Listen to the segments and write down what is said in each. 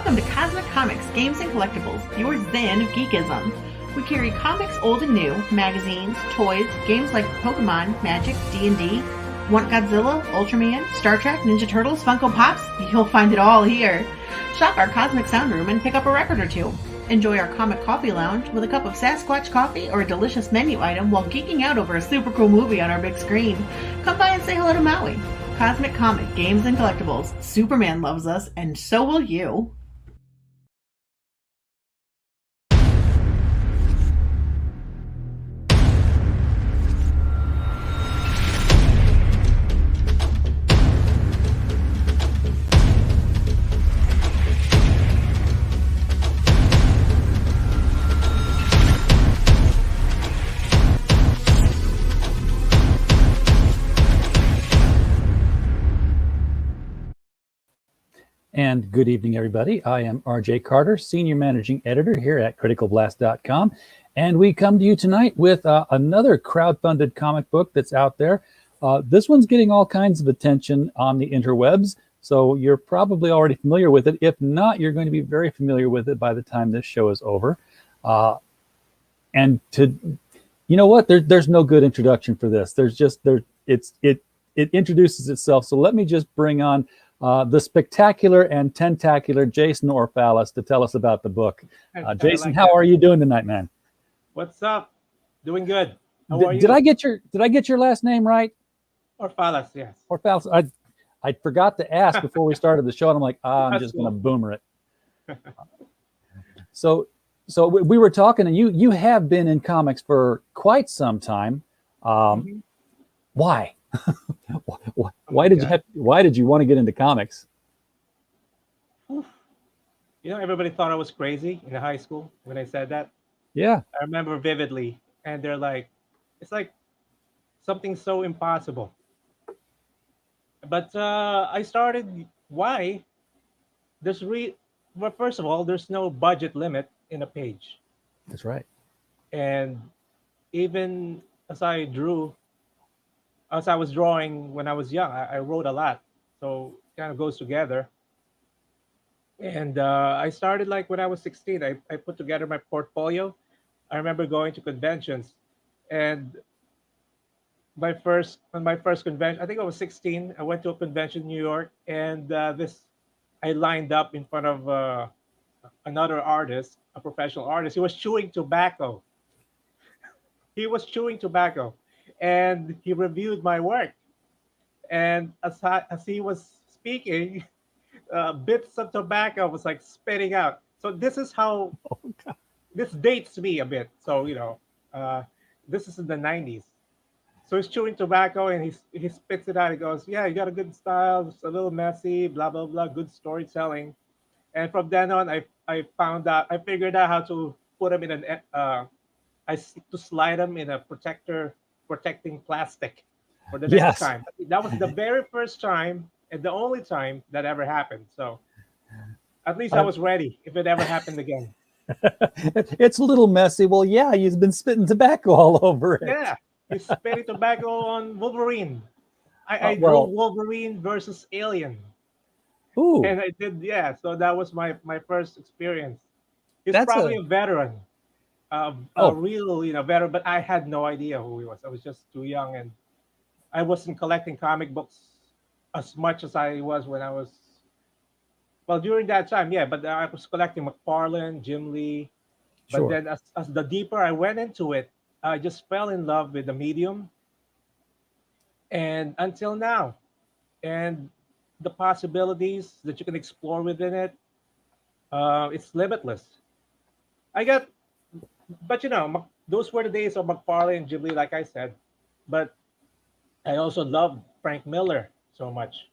Welcome to Cosmic Comics, Games and Collectibles, your zen of geekism. We carry comics old and new, magazines, toys, games like Pokemon, Magic, D&D. Want Godzilla, Ultraman, Star Trek, Ninja Turtles, Funko Pops? You'll find it all here. Shop our Cosmic Sound Room and pick up a record or two. Enjoy our Comic Coffee Lounge with a cup of Sasquatch coffee or a delicious menu item while geeking out over a super cool movie on our big screen. Come by and say hello to Maui. Cosmic Comic, Games and Collectibles. Superman loves us, and so will you. And good evening, everybody. I am RJ Carter, Senior Managing Editor here at CriticalBlast.com. And we come to you tonight with another crowdfunded comic book that's out there. This one's getting all kinds of attention on the interwebs, so you're probably already familiar with it. If not, you're going to be very familiar with it by the time this show is over. And you know what? There's no good introduction for this. It introduces itself. So let me just bring on the spectacular and tentacular Jason Orfalas to tell us about the book. Jason, how are you doing tonight, man? What's up? Doing good. How are you? Did I get your last name right? Orfalas, yes. Orfalas. I forgot to ask before we started the show, and I'm like, I'm just going to boomer it. So we were talking, and you have been in comics for quite some time. Why? Why did you want to get into comics? You know, everybody thought I was crazy in high school when I said that. Yeah. I remember vividly, and they're like, it's like something so impossible. But I started, why? Well, first of all, there's no budget limit in a page. That's right. And even as I was drawing when I was young, I wrote a lot. So it kind of goes together. And I started like when I was 16. I put together my portfolio. I remember going to conventions. And my first convention, I think I was 16. I went to a convention in New York. And I lined up in front of another artist, a professional artist. He was chewing tobacco. And he reviewed my work. And as he was speaking, bits of tobacco was like spitting out. So this is how this dates me a bit. So this is in the 90s. So he's chewing tobacco and he spits it out. He goes, "Yeah, you got a good style. It's a little messy, blah blah blah. Good storytelling." And from then on, I figured out how to put him in to slide them in a protecting plastic for the next time. That was the very first time and the only time that ever happened. So at least I was ready if it ever happened again. It's a little messy. Well, yeah, he's been spitting tobacco all over it. Yeah, he's spitting tobacco on Wolverine. I drew Wolverine versus Alien. Ooh. And I did, yeah. So that was my first experience. He's probably a veteran. A real veteran, but I had no idea who he was. I was just too young, and I wasn't collecting comic books as much as I was when I was during that time. Yeah, but I was collecting McFarlane, Jim Lee. But then as the deeper I went into it, I just fell in love with the medium, and until now, and the possibilities that you can explore within it, it's limitless. But those were the days of McFarlane and Ghibli, like I said. But I also loved Frank Miller so much.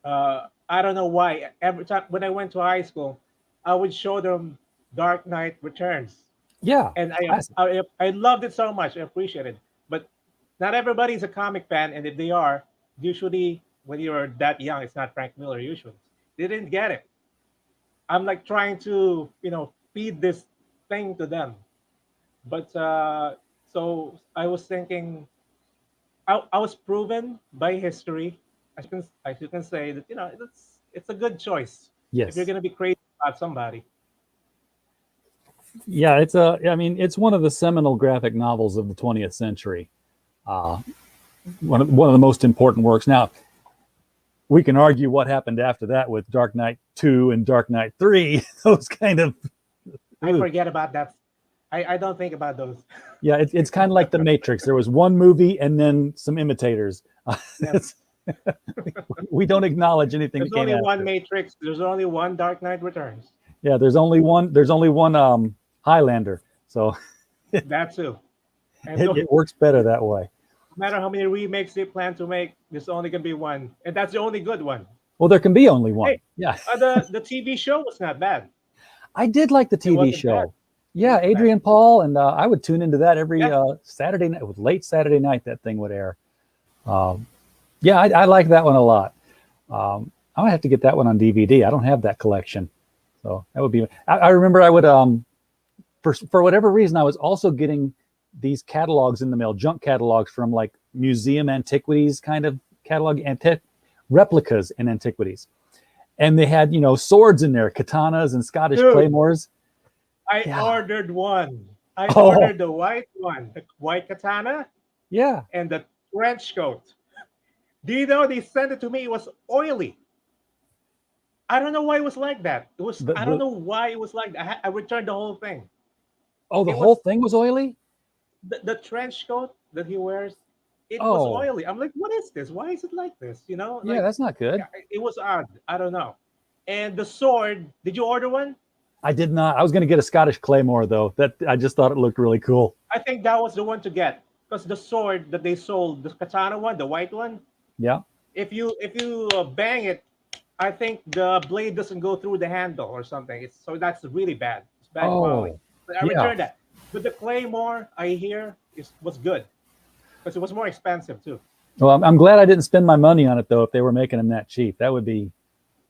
I don't know why. Every time when I went to high school, I would show them Dark Knight Returns. Yeah. And I loved it so much. I appreciate it. But not everybody's a comic fan, and if they are, usually when you're that young, it's not Frank Miller usually. They didn't get it. I'm like trying to, feed this thing to them. But so I was thinking, I was proven by history, as you can say that it's a good choice. Yes. If you're gonna be crazy about somebody. Yeah, I mean, it's one of the seminal graphic novels of the 20th century. Uh, one of the most important works. Now, we can argue what happened after that with Dark Knight 2 and Dark Knight 3. Those kind of, I forget about that. I don't think about those. yeah, it's kind of like The Matrix. There was one movie and then some imitators. Yes. We don't acknowledge anything There's that came only one after. Matrix. There's only one Dark Knight Returns. Yeah, there's only one. There's only one Highlander. So That too. And no it works better that way. matter how many remakes they plan to make, there's only gonna be one, and that's the only good one. Well, there can be only one. Hey, Yeah, the TV show was not bad. I did like the It TV wasn't show. bad. Yeah, wasn't bad. Adrian Paul, and I would tune into that every Yeah. Saturday night. It was late Saturday night that thing would air. Yeah, I like that one a lot. I might have to get that one on DVD. I don't have that collection, so that would be. I remember I would for whatever reason I was also getting these catalogs in the mail, junk catalogs from like museum antiquities kind of catalog, replicas and antiquities, and they had swords in there, katanas and Scottish Dude. claymores. I Yeah. ordered one. I Oh. ordered the white one, the white katana, Yeah, and the trench coat. Do you know they sent it to me? It was oily. I don't know why it was like that. It was. I don't know why it was like that. I returned the whole thing. oh, the It whole was- thing was oily. The trench coat that he wears, it was Oh. oily. I'm like, what is this? Why is it like this? Yeah, Like, that's not good. it was odd. I don't know. And the sword, did you order one? I did not. I was going to get a Scottish claymore though. That I just thought it looked really cool. I think that was the one to get because the sword that they sold, the katana one, the white one, Yeah. if you bang it, I think the blade doesn't go through the handle or something. So that's really bad. It's bad quality. But I yeah. returned that. But the claymore, I hear, was good because it was more expensive too. Well, I'm glad I didn't spend my money on it though. If they were making them that cheap, that would be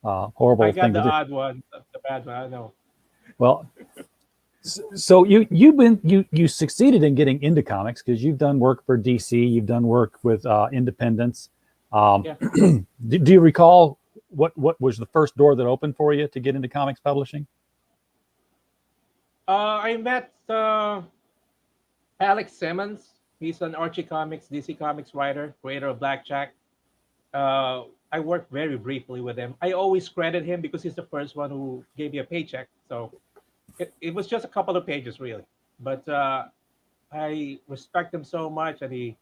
horrible I got thing the to do. odd one, the bad one. I know. Well, so you succeeded in getting into comics because you've done work for DC, you've done work with independents. Yeah. Do you recall what was the first door that opened for you to get into comics publishing? I met Alex Simmons. He's an Archie Comics, DC Comics writer, creator of Blackjack. I worked very briefly with him. I always credit him because he's the first one who gave me a paycheck. So it was just a couple of pages, really. But I respect him so much, and he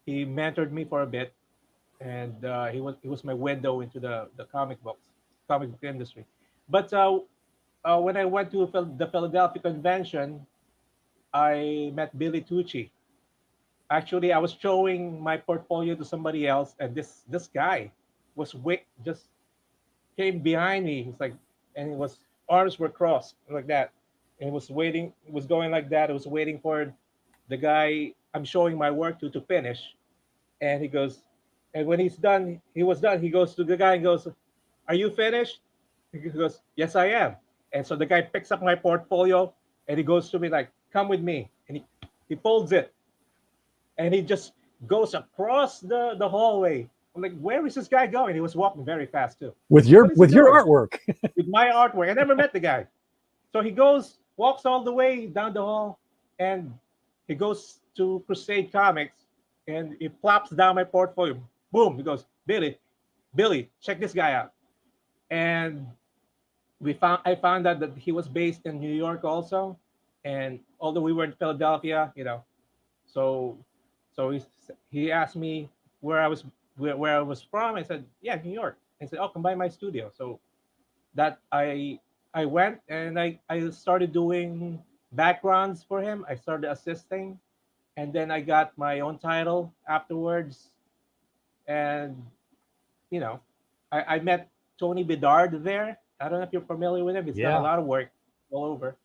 mentored me for a bit, and he was my window into the comic book industry. But when I went to the Philadelphia convention, I met Billy Tucci. Actually, I was showing my portfolio to somebody else, and this guy just came behind me. He's like, and arms were crossed like that, and he was waiting. It was going like that. I was waiting for the guy I'm showing my work to finish, and he goes, and when he was done. He goes to the guy and goes, "Are you finished?" He goes, "Yes, I am." And so the guy picks up my portfolio and he goes to me like, "Come with me," and he folds it. And he just goes across the hallway. I'm like, where is this guy going? He was walking very fast too. With your What is he doing? artwork. With my artwork. I never met the guy. So he walks all the way down the hall, and he goes to Crusade Comics, and he plops down my portfolio. Boom! He goes, Billy, check this guy out. And I found out that he was based in New York also, and although we were in Philadelphia, so he asked me where I was from. I said, yeah, New York. I said, oh, come by my studio. So that I went and I started doing backgrounds for him. I started assisting, and then I got my own title afterwards. And I met Tony Bedard there. I don't know if you're familiar with him. He's done Yeah. a lot of work all over.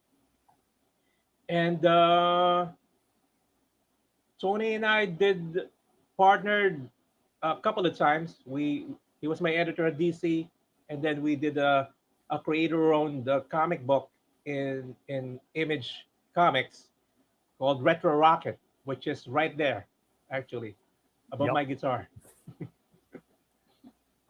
And Tony and I partnered a couple of times. He was my editor at DC, and then we did a creator-owned comic book in Image Comics called Retro Rocket, which is right there, actually, above Yep. my guitar.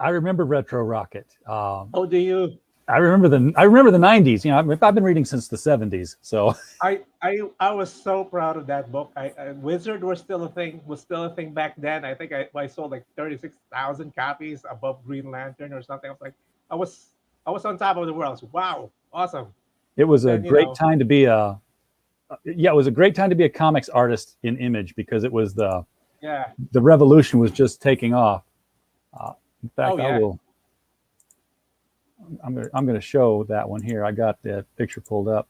I remember Retro Rocket. Oh, do you? I remember the 90s. I've been reading since the 70s. So I was so proud of that book. Wizard was still a thing back then. I think I sold like 36,000 copies above Green Lantern or something. I was like, I was I was on top of the world. So, wow, awesome. it was a Then great time to be a yeah, it was a great time to be a comics artist in Image because it was yeah, the revolution was just taking off. In oh fact, I yeah, will. I'm gonna show that one here. I got the picture pulled up.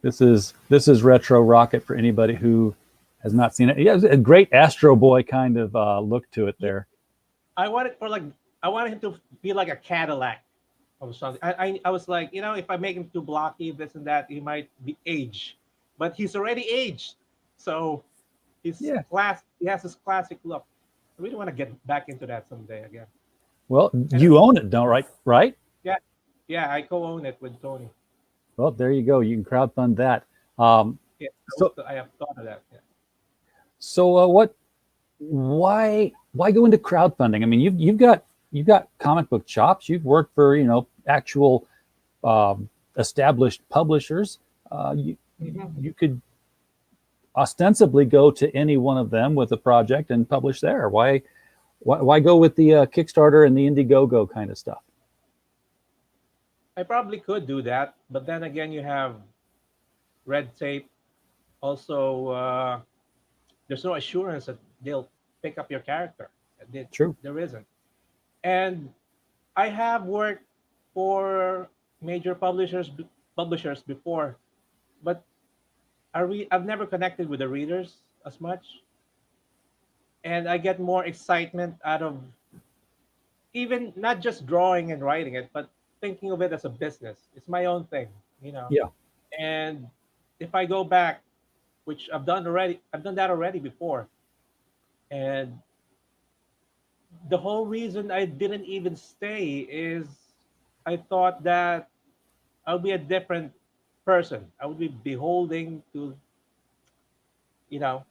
This is Retro Rocket for anybody who has not seen it. Yeah, it's a great Astro Boy kind of look to it yeah. there. I wanted for like I wanted him to be like a Cadillac or something. I was like, if I make him too blocky, this and that, he might be aged, but he's already aged, so Yeah. he has his classic look. I really want to get back into that someday again. Well, And you own it, don't right? Right? yeah, yeah, I co-own it with Tony. Well, there you go. You can crowdfund that. Um, Yeah, so I have thought of that. Yeah. what? Why go into crowdfunding? I mean, you've got comic book chops. You've worked for actual established publishers. You Mhm. you could ostensibly go to any one of them with a project and publish there. Why go with the Kickstarter and the Indiegogo kind of stuff? I probably could do that, but then again, you have red tape. Also, there's no assurance that they'll pick up your character. There True. there isn't. And I have worked for major publishers before, but I've never connected with the readers as much, and I get more excitement out of even not just drawing and writing it, but thinking of it as a business. It's my own thing, you know. Yeah. And if I go back, which I've done that already before, and the whole reason I didn't even stay is I thought that I'll be a different person. I would be beholding to you know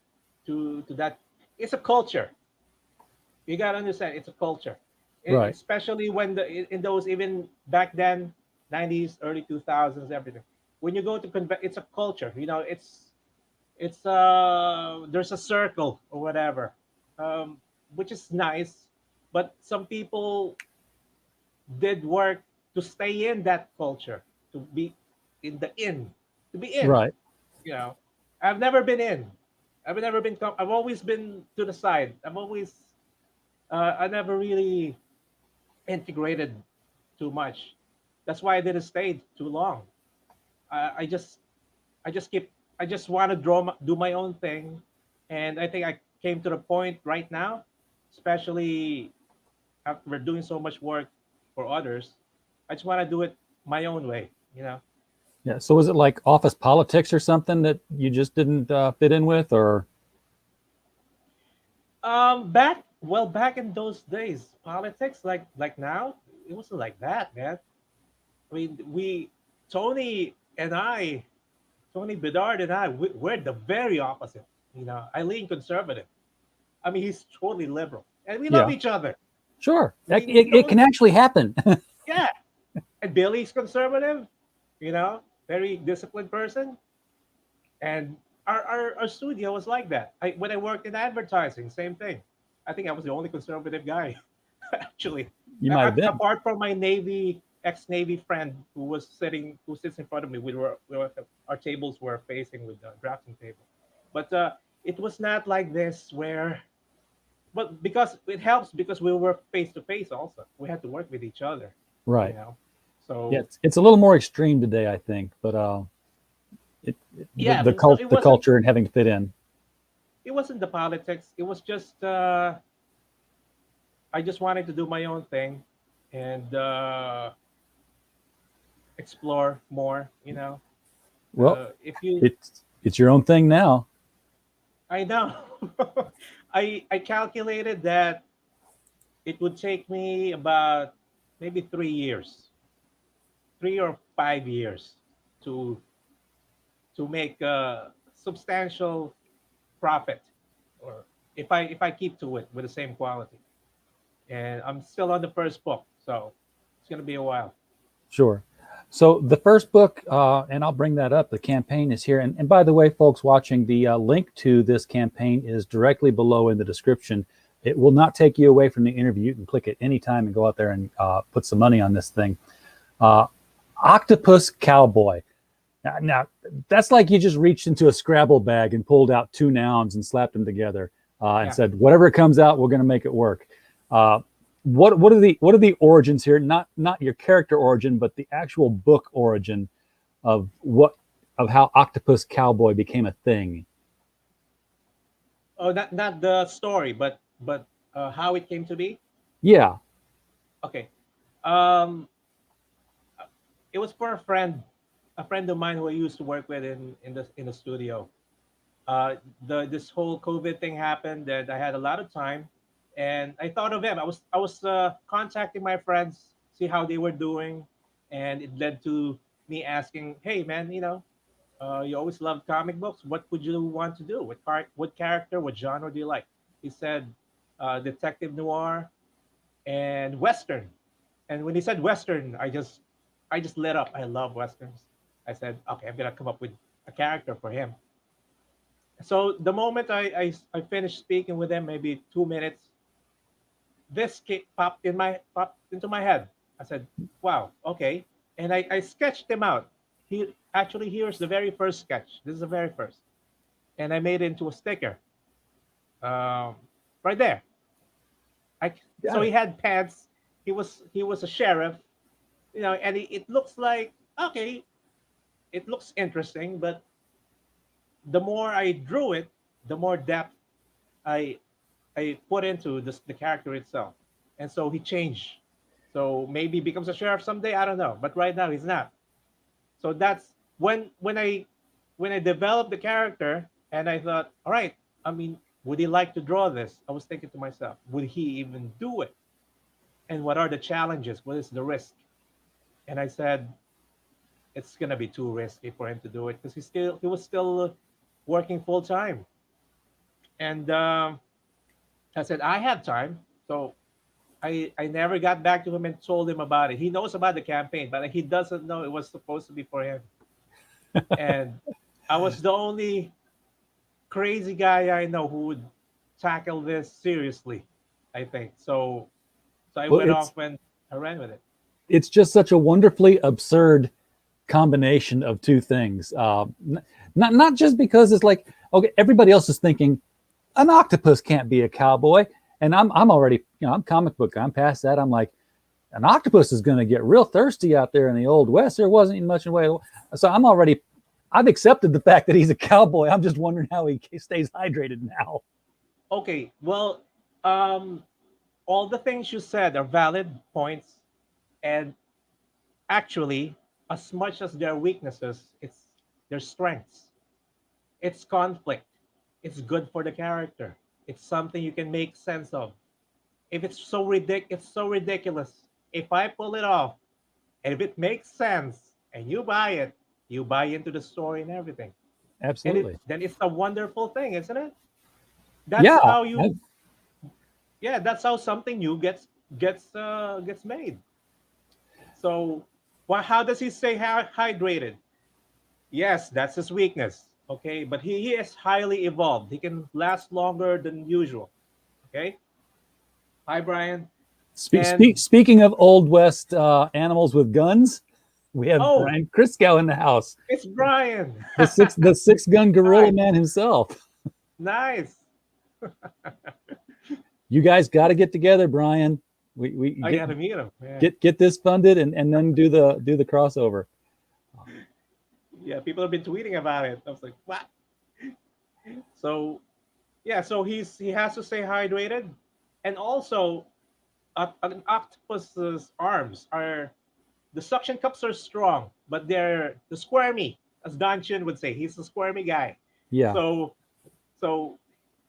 to that. It's a culture. You gotta understand. It's a culture, Right. especially when in those even back then, 90s, early 2000s, everything. When you go to it's a culture. It's there's a circle or whatever, um, which is nice. But some people did work to stay in that culture, to be in the in, to be in. Right. You know, I've never been in. I've never been. I've always been to the side. I never really integrated too much. That's why I didn't stay too long. I just, I just keep. I just want to do my own thing, and I think I came to the point right now, especially after we're doing so much work for others. I just want to do it my own way. You know. Yeah. So was it like office politics or something that you just didn't fit in with, or Back in those days, politics like now, it wasn't like that, man. I mean, Tony and I, Tony Bedard and I, we're the very opposite. I lean conservative. I mean, he's totally liberal, and we love yeah? each other. Sure. We It don't, can actually happen. yeah. And Billy's conservative, very disciplined person, and our studio was like that. When I worked in advertising, same thing. I think I was the only conservative guy, actually. You might have been. Apart from my ex-Navy friend who sits in front of me. Our tables were facing with the drafting table, but it was not like this where. But because it helps because we were face to face. Also, we had to work with each other. You Right. know, Yeah. so It's a little more extreme today, I think, but yeah. So the culture and having to fit in. it wasn't the politics. It was just I just wanted to do my own thing and explore more. Well, If you, it's your own thing now. I know, I calculated that it would take me about maybe 3 years, 3 or 5 years to make a substantial profit, or if I keep to it with the same quality. And I'm still on the first book, so it's gonna be a while. Sure. So the first book, and I'll bring that up, the campaign is here. And by the way, folks watching, the link to this campaign is directly below in the description. It will not take you away from the interview. You can click it anytime and go out there and put some money on this thing. Octopus Cowboy. Now, that's like you just reached into a Scrabble bag and pulled out two nouns and slapped them together and said, whatever comes out, we're going to make it work. What are the origins here? Not your character origin, but the actual book origin of how Octopus Cowboy became a thing. Oh, not the story, but how it came to be. Yeah. Okay. It was for a friend of mine who I used to work with in the studio. This whole COVID thing happened, and I had a lot of time, and I thought of him. I was contacting my friends, see how they were doing, and it led to me asking, "Hey, man, you always loved comic books. What would you want to do? What character, what genre do you like?" He said, "Detective noir and western." And when he said western, I just lit up. I love westerns. I said, "Okay, I'm gonna come up with a character for him." So the moment I finished speaking with him, maybe 2 minutes, this popped into my head. I said, "Wow, okay," and I sketched him out. Here's the very first sketch. This is the very first, and I made it into a sticker, um, right there. So he had pants. He was a sheriff, and it looks like, okay, it looks interesting, but the more I drew it, the more depth I I put into the character itself. And so he changed. So maybe he becomes a sheriff someday. I don't know. But right now he's not. So that's when I developed the character, and I thought, all right, I mean, would he like to draw this? I was thinking to myself, would he even do it? And what are the challenges? What is the risk? And I said, it's gonna be too risky for him to do it because he was still working full time. And I said, I have time. So I never got back to him and told him about it. He knows about the campaign, but he doesn't know it was supposed to be for him. And I was the only crazy guy I know who would tackle this seriously, I think. So I Well, went off and I ran with it. it's just such a wonderfully absurd combination of two things. Not just because it's like, okay, everybody else is thinking an octopus can't be a cowboy, and I'm already, I'm comic book, I'm past that. I'm like, an octopus is going to get real thirsty out there in the old west. There wasn't even much in the way. So I've accepted the fact that he's a cowboy. I'm just wondering how he stays hydrated now. Okay, well, um, all the things you said are valid points, and actually, as much as their weaknesses, it's their strengths. It's conflict. It's good for the character. It's something you can make sense of. If it's so ridiculous. If I pull it off, and if it makes sense, and you buy it, you buy into the story and everything, and Absolutely. then it's a wonderful thing, isn't it? That's Yeah. how you, yeah, that's how something new gets made. So, how does he stay hydrated? Yes, that's his weakness. Okay, but he is highly evolved. He can last longer than usual. Okay. Hi, Brian. And Speaking of old west animals with guns, we have oh, Brian Crisco in the house, it's Brian. the six gun gorilla Hi, man himself. nice. You guys got to get together, Brian. We I gotta meet him. Yeah, get this funded and then do the crossover. yeah. People have been tweeting about it. I was like, what? So yeah, so he has to stay hydrated, and also an octopus's arms are the suction cups are strong, but they're the squirmy, as Don Chin would say. He's a squirmy guy. Yeah, So so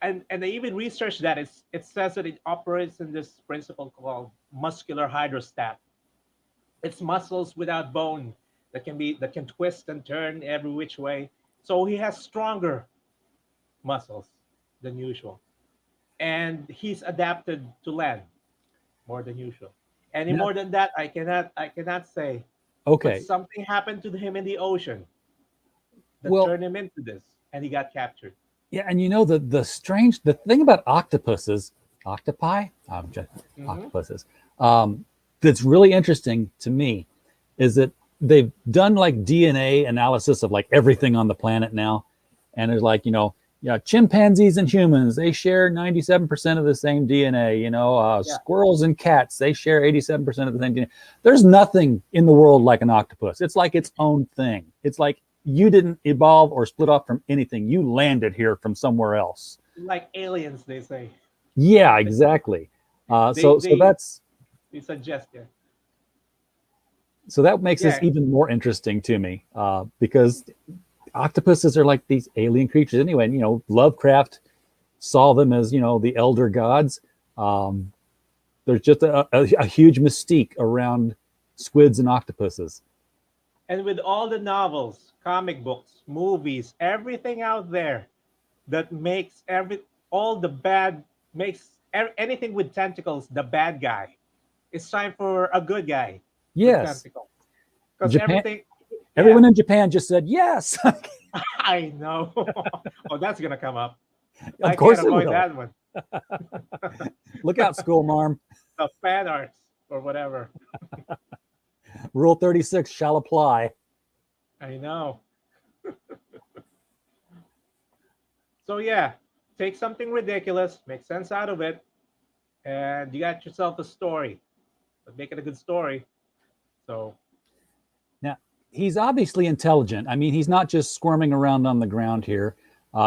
and they even researched that it says that it operates in this principle called muscular hydrostat. It's muscles without bone that can twist and turn every which way. So he has stronger muscles than usual, and he's adapted to land more than usual. Any yeah. more than that, I cannot say. but Okay. something happened to him in the ocean that Well, turned him into this, and he got captured. yeah, and you know the thing about octopuses, octopi, just Hmm. octopuses, that's really interesting to me is that they've done like DNA analysis of like everything on the planet now, and there's like yeah, chimpanzees and humans they share 97% of the same DNA. Yeah, Squirrels and cats they share 87% of the same DNA. There's nothing in the world like an octopus. It's like its own thing. It's like you didn't evolve or split off from anything. You landed here from somewhere else. like aliens, they say. Yeah, exactly. They So they that's they suggest, yeah, so that makes this yeah, even more interesting to me because octopuses are like these alien creatures anyway. And, Lovecraft saw them as the elder gods. Um, there's just a huge mystique around squids and octopuses. and with all the novels, comic books, movies, everything out there that makes every all the bad makes anything with tentacles the bad guy. It's time for a good guy with Yes, tentacles because Japan. everything. Yeah, Everyone in Japan just said yes. I know. Oh, that's gonna come up. I Of can't course it avoid will. that one. Look out, school marm. The fan arts or whatever. Rule 36 shall apply. I know. So yeah, take something ridiculous, make sense out of it, and you got yourself a story. But make it a good story. So Now, he's obviously intelligent. I mean, he's not just squirming around on the ground here.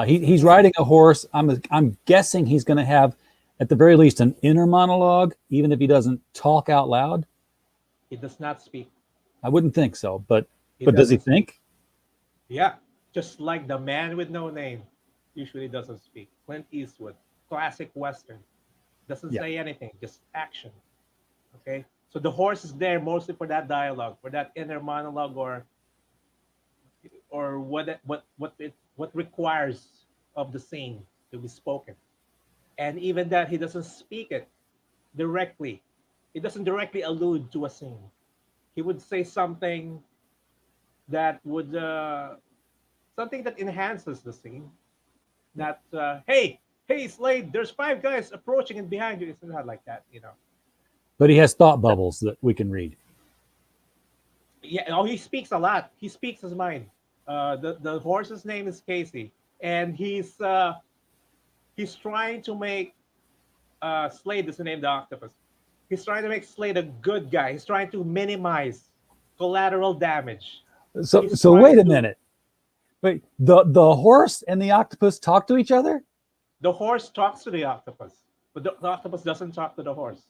He's mhm, riding a horse. I'm guessing he's going to have, at the very least, an inner monologue, even if he doesn't talk out loud. he does not speak. I wouldn't think so, but He does he doesn't speak. think? Yeah, just like the man with no name usually doesn't speak. Clint Eastwood, classic Western, doesn't Yeah. say anything, just action. Okay, so the horse is there mostly for that dialogue, for that inner monologue, or what requires of the scene to be spoken. And even that he doesn't speak it directly. He doesn't directly allude to a scene. He would say that would something that enhances the scene. Not hey Slade, there's five guys approaching and behind you. It's not like that. But he has thought bubbles that we can read. Yeah, oh, he speaks a lot. He speaks his mind. The horse's name is Casey, and he's trying to make Slade is the name of the octopus. He's trying to make Slade a good guy. He's trying to minimize collateral damage. So He's so trying wait a to. minute. Wait, the horse and the octopus talk to each other? The horse talks to the octopus, but the octopus doesn't talk to the horse.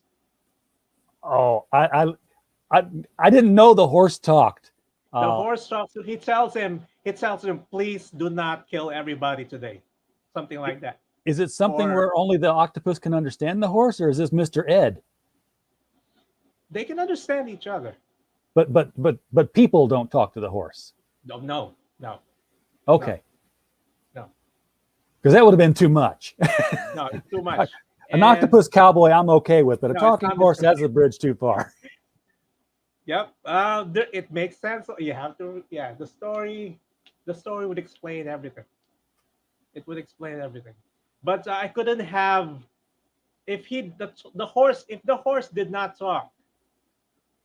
Oh, I didn't know the horse talked. The Uh, horse talks to. He tells him, please do not kill everybody today, something like that. is it something Or where only the octopus can understand the horse, or is this Mr. Ed? they can understand each other. But people don't talk to the horse. No, no, no, no, Okay, no, because that would have been too much. no. It's too much. An And octopus cowboy, I'm okay with, but a no, it's talking not horse, Mr. that's a bridge too far. Yep. It makes sense. You have to. Yeah. The story would explain everything. It would explain everything. But I couldn't have if the horse did not talk.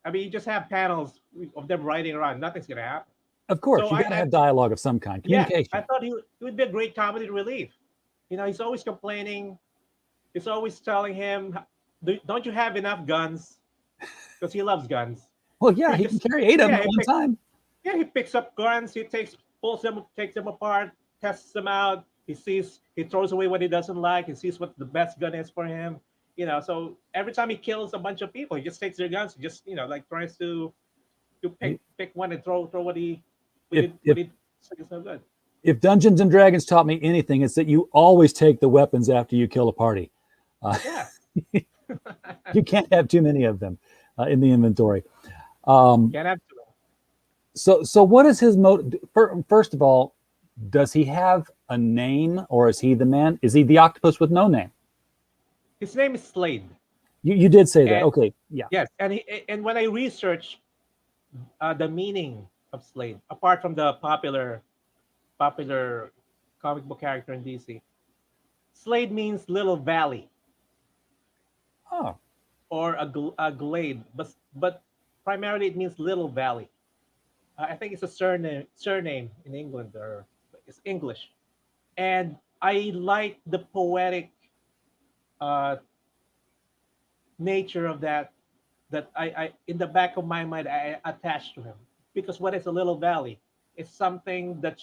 I mean, you just have panels of them riding around. Nothing's gonna happen. Of course, So you got to I have dialogue of some kind, yeah, I communication. thought he would be a great comedy relief. He's always complaining. He's always telling him, "Don't you have enough guns?" Because he loves guns. Well, yeah, He he can just carry 8 of them yeah, at one time. he picks up guns. He takes them apart, tests them out. He throws away what he doesn't like. He sees what the best gun is for him. So every time he kills a bunch of people, he just takes their guns. Just like tries to pick one and throw what he If what if he thinks is no good. if Dungeons and Dragons taught me anything, it's that you always take the weapons after you kill a party. Uh, Yeah, you can't have too many of them in the inventory. Um, can't have to. so what is his motive? First of all, does he have a name, or is he the man? Is he the octopus with no name? His name is Slade. You did say that. And Okay, yeah. yes, and when I researched the meaning of Slade, apart from the popular comic book character in DC. Slade means little valley Oh, or a glade, but primarily it means little valley. I think it's a surname in England, or it's English. And I like the poetic uh, nature of that. That I in the back of my mind I attached to him, because what is a little valley? It's something that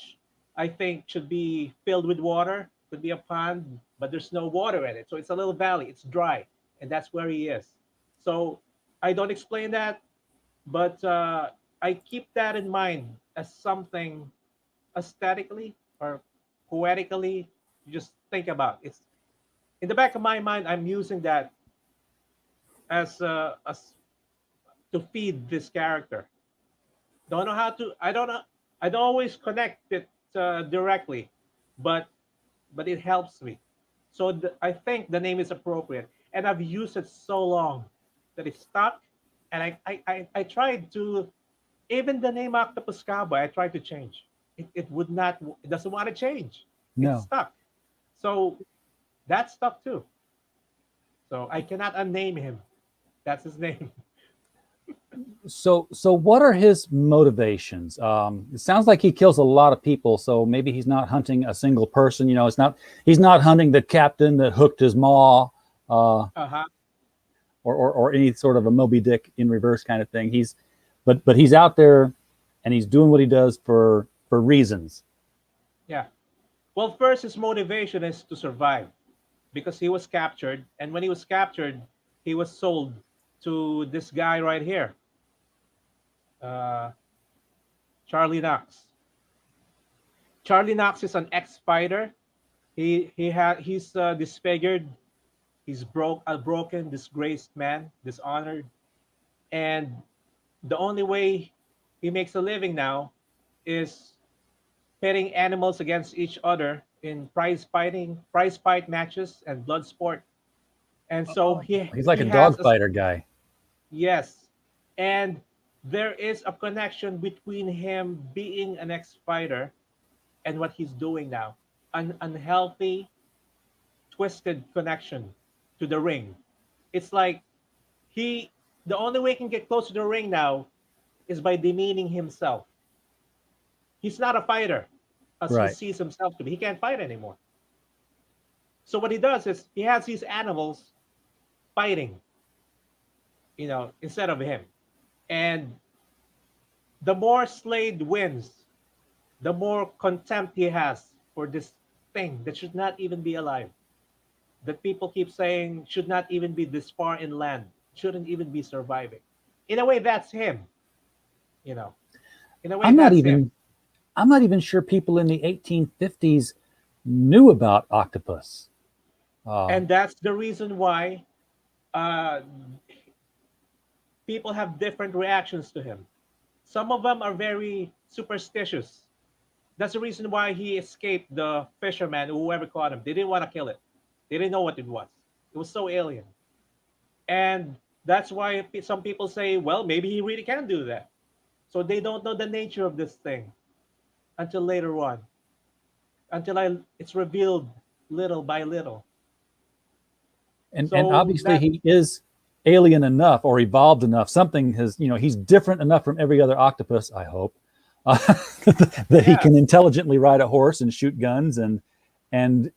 I think should be filled with water. Could be a pond, but there's no water in it, so it's a little valley. It's dry, and that's where he is. So I don't explain that, but I keep that in mind as something aesthetically or poetically. You just think about it's in the back of my mind. I'm using that as to feed this character. Don't know how to. I don't know. I don't always connect it directly, but it helps me. So I think the name is appropriate, and I've used it so long that it stuck. And I tried to, even the name Octopus Cowboy. I tried to change. It would not. It doesn't want to change. It's no. stuck. So that stuck too. So I cannot unname him. That's his name. So what are his motivations? It sounds like he kills a lot of people, so maybe he's not hunting a single person. You know, he's not hunting the captain that hooked his maw, Uh huh. or any sort of a Moby Dick in reverse kind of thing. But he's out there, and he's doing what he does for reasons. Yeah. Well, first, his motivation is to survive because he was captured. And when he was captured, he was sold to this guy right here, uh, Charlie Knox. Charlie Knox is an ex-fighter. He's disfigured. He's a broken, disgraced man, dishonored, and the only way he makes a living now is pitting animals against each other in prize fight matches, and blood sport. And so Oh, he's like he a has a dogfighter guy. yes, and there is a connection between him being an ex-fighter and what he's doing now. An unhealthy, twisted connection to the ring. It's like he the only way he can get close to the ring now is by demeaning himself. He's not a fighter as he Right. sees himself to be. He can't fight anymore. So what he does is he has these animals fighting, instead of him. And the more Slade wins, the more contempt he has for this thing that should not even be alive. That people keep saying should not even be this far inland, shouldn't even be surviving. In a way, that's him. You know, in a way, I'm not that's him. even I'm not even sure people in the 1850s knew about octopus. Uh, And that's the reason why uh, people have different reactions to him. Some of them are very superstitious. That's the reason why he escaped the fisherman, or whoever caught him. They didn't want to kill it. They didn't know what it was. It was so alien. And that's why some people say, well, maybe he really can do that. So they don't know the nature of this thing until later on, it's revealed little by little. and So obviously that he is alien enough or evolved enough. Something has, he's different enough from every other octopus, I hope, uh, that he yeah, can intelligently ride a horse and shoot guns and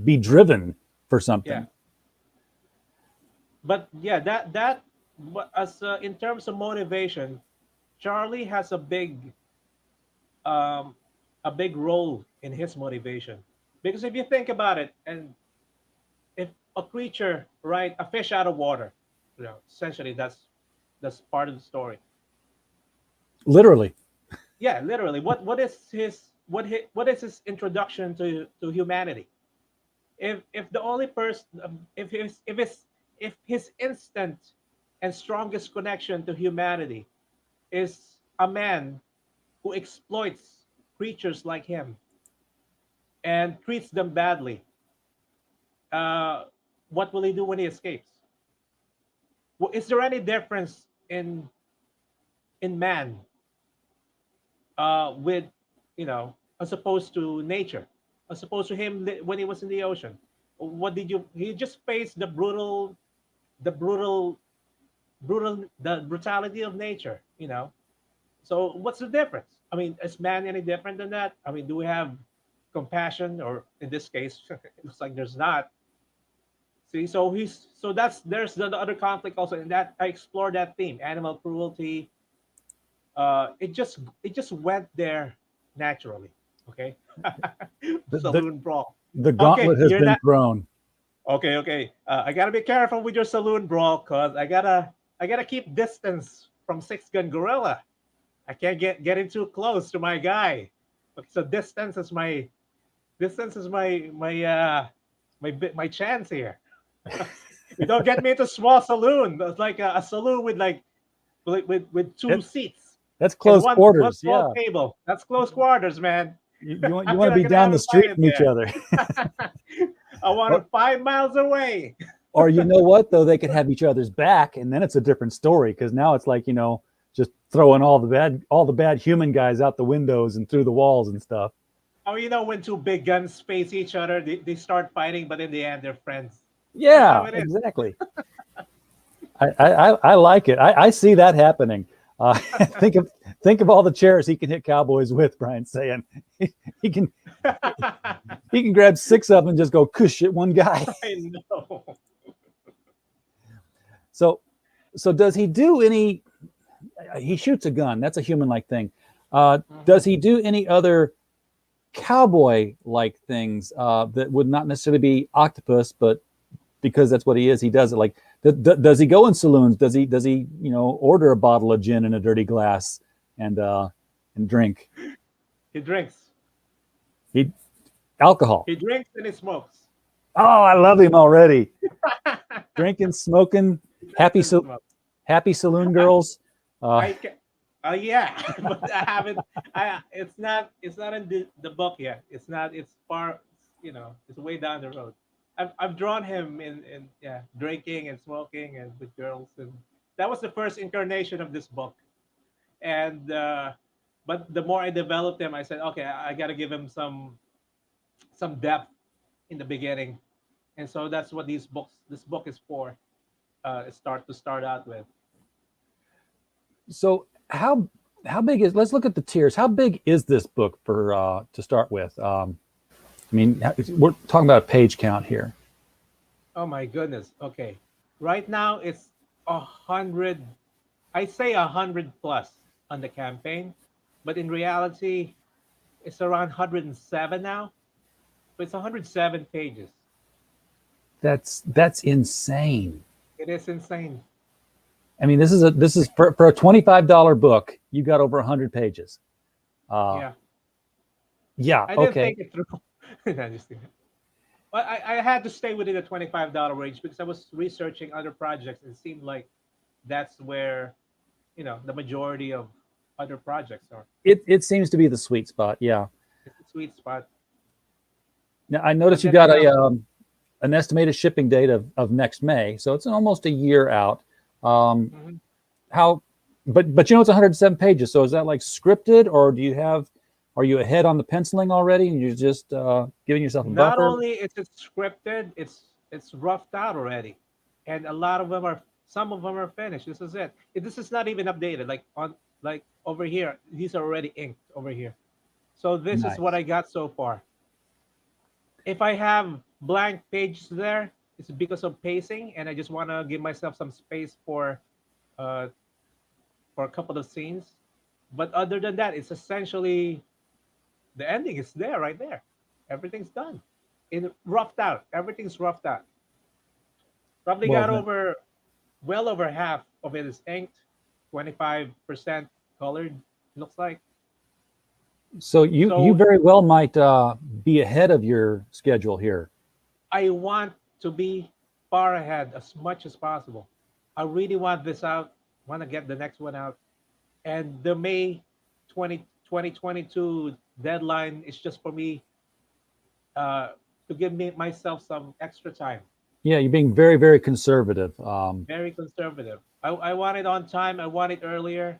be driven for yeah. something. But yeah, but as in terms of motivation, Charlie has um, a big role in his motivation. Because if you think about it, and if a creature, right, a fish out of water, essentially that's part of the story. Literally. Yeah, literally. What is his introduction to humanity? If the only person, if his instant and strongest connection to humanity is a man who exploits creatures like him and treats them badly, uh, what will he do when he escapes? Well, is there any difference in in man, with, as opposed to nature, as opposed to him when he was in the ocean. What did you? He just faced the brutal, the brutality of nature. So what's the difference? I mean, is man any different than that? I mean, do we have compassion, or in this case, it looks like there's not. See, so there's the other conflict also in that I explored that theme, animal cruelty. It just went there naturally. Okay, The, the, saloon brawl. the Okay, gauntlet has you're been not thrown. okay. Okay, I gotta be careful with your saloon brawl, cause I gotta keep distance from Six Gun Gorilla. I can't get in too close to my guy. Okay, so distance is my chance here. You don't get me into small saloon. It's like a saloon with like with two That, seats that's and close one quarters. small Yeah. table. That's close quarters, man. You I'm want to be gonna down have the a fight street in from each there. other. I want or, him 5 miles away. or you know what, though, they could have each other's back, and then it's a different story, because now it's like, just throwing all the bad human guys out the windows and through the walls and stuff. Oh, when two big guns face each other, they start fighting, but in the end, they're friends. That's how Yeah, it is. exactly. I like it. I see that happening. Think of all the chairs he can hit cowboys with. Brian's saying he can he can grab 6 of them and just go cush at one guy. I know. So does he do any? He shoots a gun. That's a human-like thing. Does he do any other cowboy-like things that would not necessarily be octopus, but because that's what he is, he does it. Like, does he go in saloons? Does he order a bottle of gin in a dirty glass and drink? He drinks. He alcohol. He drinks and he smokes. Oh, I love him already. Drinking, smoking, happy saloon girls. I can, yeah, but I haven't. It's not. It's not in the book yet. It's not. It's far. It's way down the road. I've drawn him in yeah, drinking and smoking and with girls, and that was the first incarnation of this book. And but the more I developed him, I said, okay, I got to give him some depth in the beginning, and so that's what this book is for. Start out with. So how big is? Let's look at the tiers. How big is this book for to start with? I mean, we're talking about a page count here. Oh my goodness. Okay, right now it's 100. I say 100 plus on the campaign, but in reality, it's around 107 now. So it's 107 pages. That's insane. It is insane. I mean, this is for a $25 book. You got over 100 pages. Yeah, Yeah. I didn't Okay. think it through. No, just kidding. But I had to stay within the $25 range because I was researching other projects. And it seemed like that's where, the majority of other projects are. It seems to be the sweet spot. Yeah. It's a sweet spot. Now I But noticed you then got again, an estimated shipping date of next May, so it's almost a year out. mhm. How? But it's 107 pages. So is that like scripted, or are you ahead on the penciling already, and you're just giving yourself a Not buffer? only is it scripted, it's roughed out already, and a lot of them are. Some of them are finished. This is it. This is not even updated. Like over here, these are already inked over here. So this is what Nice. I got so far. If I have blank pages there, it's because of pacing, and I just want to give myself some space uh, for a couple of scenes. But other than that, it's essentially the ending is there, right there. Everything's done. In roughed out. Everything's roughed out. Probably Well got done. well over half of it is inked, 25% colored. Looks like. So you So very well might be ahead of your schedule here. I want to be far ahead as much as possible. I really want this out. Want to get the next one out. And the May 2022 deadline is just for me uh, to give me myself some extra time. Yeah, you're being very, very conservative. Very conservative. I want it on time. I want it earlier.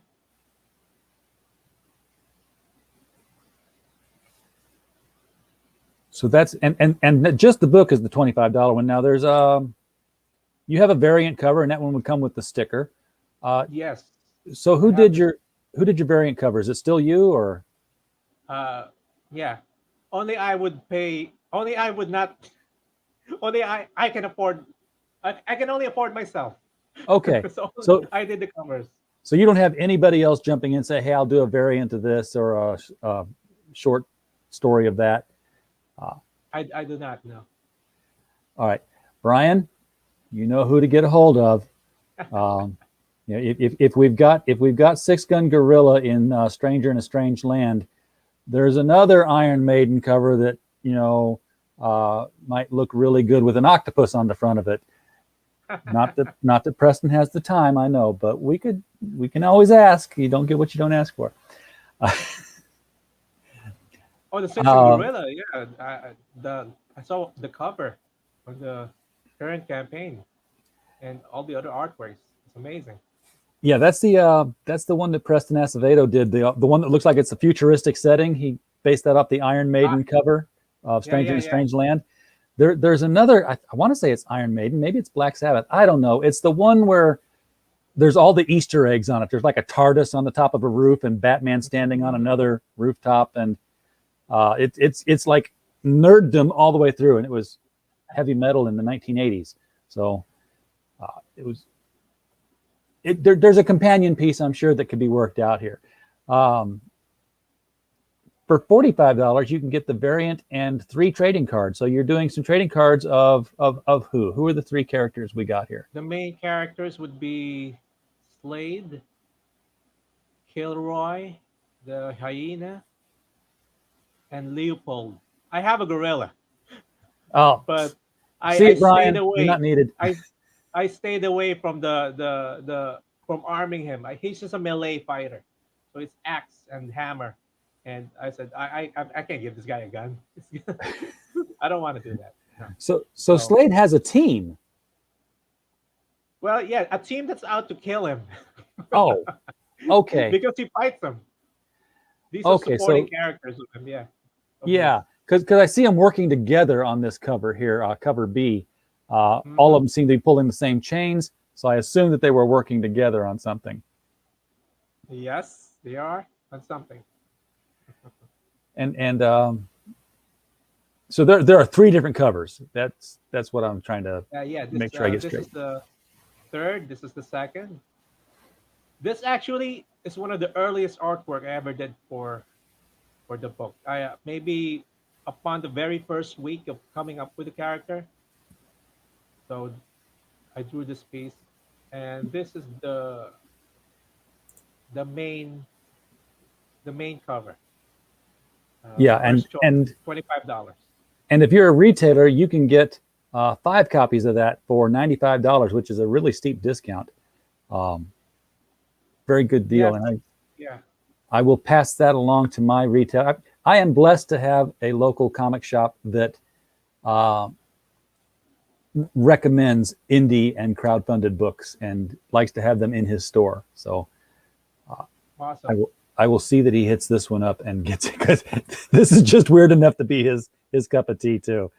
So that's and just the book is the $25 one. Now there's you have a variant cover, and that one would come with the sticker. Yes. So I have this. who did your variant cover? Is it still you or? Yeah. Only I would pay. Only I would not. Only I can afford. I can only afford myself. Okay, So so I did the covers. so you don't have anybody else jumping in and say, "Hey, I'll do a variant of this or a short story of that." I do not know. All right, Brian, you know who to get a hold of. Um, if we've got Six Gun Gorilla in Stranger in a Strange Land, there's another Iron Maiden cover that might look really good with an octopus on the front of it. Not that Preston has the time, I know, but we can always ask. You don't get what you don't ask for. Oh, the Six and Uh, Gorilla. Yeah. I saw the cover of the current campaign and all the other artworks. It's amazing. yeah, that's the one that Preston Acevedo did. The one that looks like it's a futuristic setting. He based that off the Iron Ah, Maiden cover of yeah, Stranger yeah, in a yeah. Strange Land. There's another. I want to say it's Iron Maiden. Maybe it's Black Sabbath. I don't know. It's the one where there's all the Easter eggs on it. There's like a TARDIS on the top of a roof and Batman standing on another rooftop, and it's like nerddom all the way through. And it was heavy metal in the 1980s, so it was. There's a companion piece I'm sure that could be worked out here. Um, for $45, you can get the variant and 3 trading cards. So you're doing some trading cards of who? Who are the 3 characters we got here? The main characters would be Slade, Kilroy, the hyena, and Leopold. I have a gorilla, Oh, but see I it, stayed Brian. You're not away. needed. I stayed away from the from arming him. He's just a melee fighter, so it's axe and hammer. And I said I can't give this guy a gun. I don't want to do that. No. So So Slade has a team. well, yeah, a team that's out to kill him Oh, okay, because he fights them. These are okay. supporting So characters of him. Yeah, of this. yeah, because I see them working together on this cover here, cover B. All Hmm. of them seem to be pulling the same chains, so I assume that they were working together on something. Yes, they are on something. And so there are 3 different covers. That's what I'm trying to Yeah. make sure I get This straight. is the third. This is the second. This actually is one of the earliest artwork I ever did for the book. I maybe upon the very first week of coming up with the character, so I drew this piece, and this is the main the main cover. Yeah, First choice, $25. and if you're a retailer, you can get 5 copies of that for $95, which is a really steep discount. Um, Very good deal, Yes, and yeah. I will pass that along to my retail. I am blessed to have a local comic shop that uh, recommends indie and crowdfunded books and likes to have them in his store. So I Awesome. will I will see that he hits this one up and gets it, because this is just weird enough to be his cup of tea too.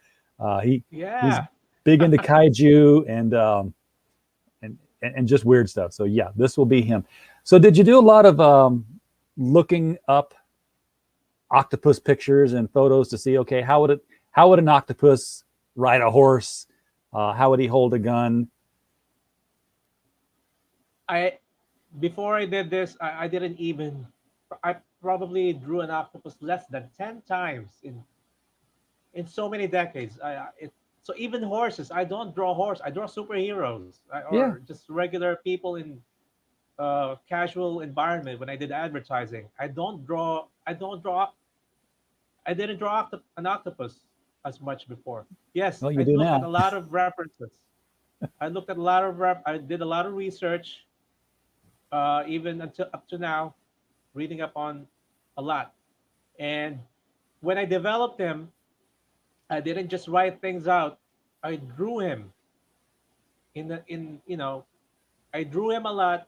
He's Yeah. big into kaiju and just weird stuff. So yeah, this will be him. So did you do a lot of looking up octopus pictures and photos to see, okay, how would an octopus ride a horse? How would he hold a gun? I Before I did this, I didn't even. I probably drew an octopus less than 10 times in so many decades. So even horses, I don't draw horse. I draw superheroes Yeah. or just regular people in casual environment. When I did advertising, I don't draw. I don't draw. I didn't draw an octopus as much before. Yes, Well, you I do looked at a now. lot of references. I looked at a lot of I did a lot of research, even until up to now, reading up on a lot. And when I developed him, I didn't just write things out. I drew him in the in you know I drew him a lot